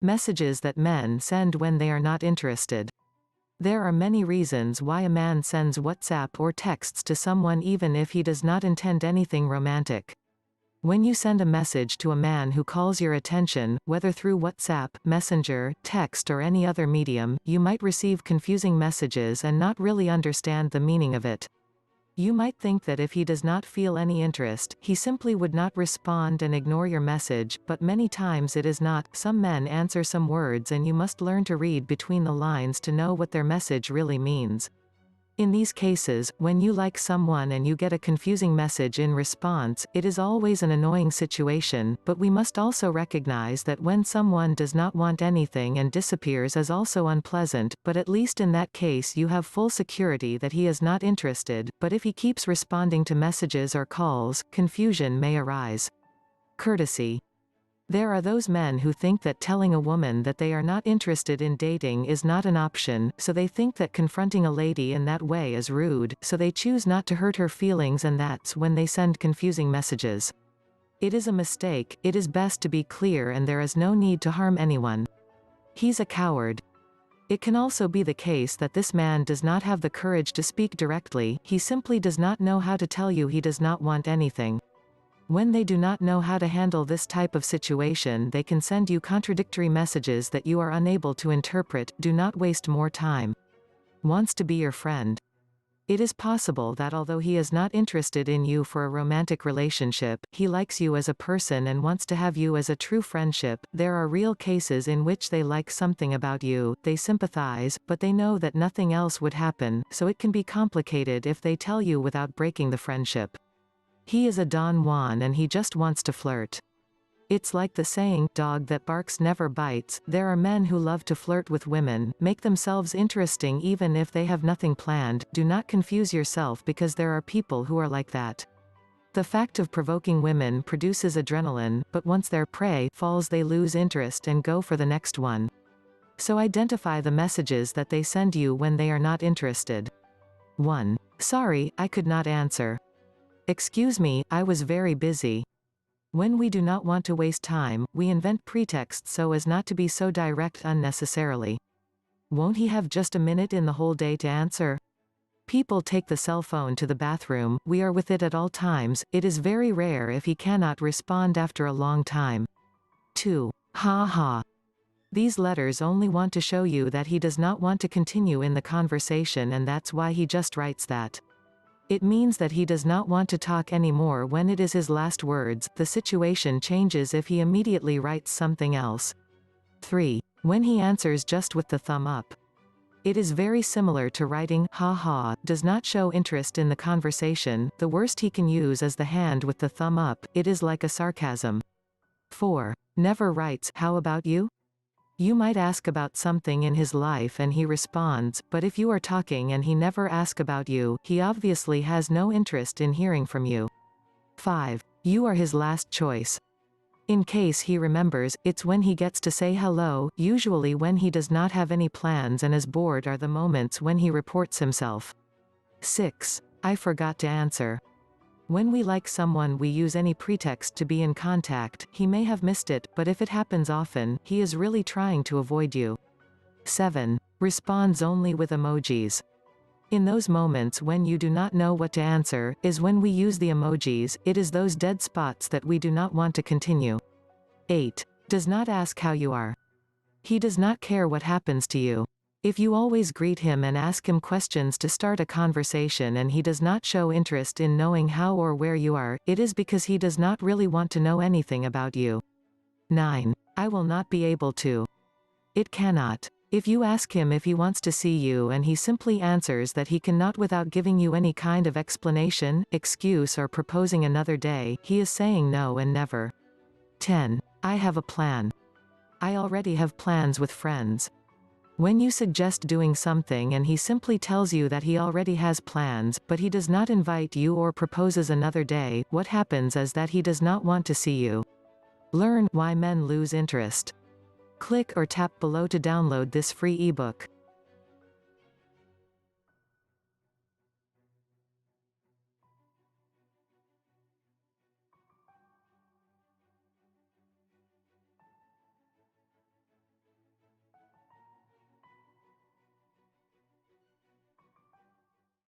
Messages that men send when they are not interested. There are many reasons why a man sends WhatsApp or texts to someone even if he does not intend anything romantic. When you send a message to a man who calls your attention, whether through WhatsApp, Messenger, text or any other medium, you might receive confusing messages and not really understand the meaning of it. You might think that if he does not feel any interest, he simply would not respond and ignore your message, but many times it is not. Some men answer some words and you must learn to read between the lines to know what their message really means. In these cases, when you like someone and you get a confusing message in response, it is always an annoying situation, but we must also recognize that when someone does not want anything and disappears is also unpleasant, but at least in that case you have full security that he is not interested, but if he keeps responding to messages or calls, confusion may arise. Courtesy. There are those men who think that telling a woman that they are not interested in dating is not an option, so they think that confronting a lady in that way is rude, so they choose not to hurt her feelings, and that's when they send confusing messages. It is a mistake. It is best to be clear and there is no need to harm anyone. He's a coward. It can also be the case that this man does not have the courage to speak directly, he simply does not know how to tell you he does not want anything. When they do not know how to handle this type of situation, they can send you contradictory messages that you are unable to interpret. Do not waste more time. Wants to be your friend. It is possible that although he is not interested in you for a romantic relationship, he likes you as a person and wants to have you as a true friendship. There are real cases in which they like something about you, they sympathize, but they know that nothing else would happen, so it can be complicated if they tell you without breaking the friendship. He is a Don Juan and he just wants to flirt. It's like the saying, dog that barks never bites. There are men who love to flirt with women, make themselves interesting even if they have nothing planned. Do not confuse yourself because there are people who are like that. The fact of provoking women produces adrenaline, but once their prey falls they lose interest and go for the next one. So identify the messages that they send you when they are not interested. 1. Sorry, I could not answer. Excuse me, I was very busy. When we do not want to waste time, we invent pretexts so as not to be so direct unnecessarily. Won't he have just a minute in the whole day to answer? People take the cell phone to the bathroom, we are with it at all times, it is very rare if he cannot respond after a long time. 2. Ha ha. These letters only want to show you that he does not want to continue in the conversation and that's why he just writes that. It means that he does not want to talk anymore when it is his last words. The situation changes if he immediately writes something else. 3. When he answers just with the thumb up. It is very similar to writing, ha ha, does not show interest in the conversation. The worst he can use is the hand with the thumb up, it is like a sarcasm. 4. Never writes, how about you? You might ask about something in his life and he responds, but if you are talking and he never asks about you, he obviously has no interest in hearing from you. 5. You are his last choice. In case he remembers, it's when he gets to say hello, usually when he does not have any plans and is bored are the moments when he reports himself. 6. I forgot to answer. When we like someone we use any pretext to be in contact. He may have missed it, but if it happens often, he is really trying to avoid you. 7. Responds only with emojis. In those moments when you do not know what to answer, is when we use the emojis. It is those dead spots that we do not want to continue. 8. Does not ask how you are. He does not care what happens to you. If you always greet him and ask him questions to start a conversation and he does not show interest in knowing how or where you are, it is because he does not really want to know anything about you. 9. I will not be able to. It cannot. If you ask him if he wants to see you and he simply answers that he cannot without giving you any kind of explanation, excuse or proposing another day, he is saying no and never. 10. I have a plan. I already have plans with friends. When you suggest doing something and he simply tells you that he already has plans, but he does not invite you or proposes another day, what happens is that he does not want to see you. Learn why men lose interest. Click or tap below to download this free ebook.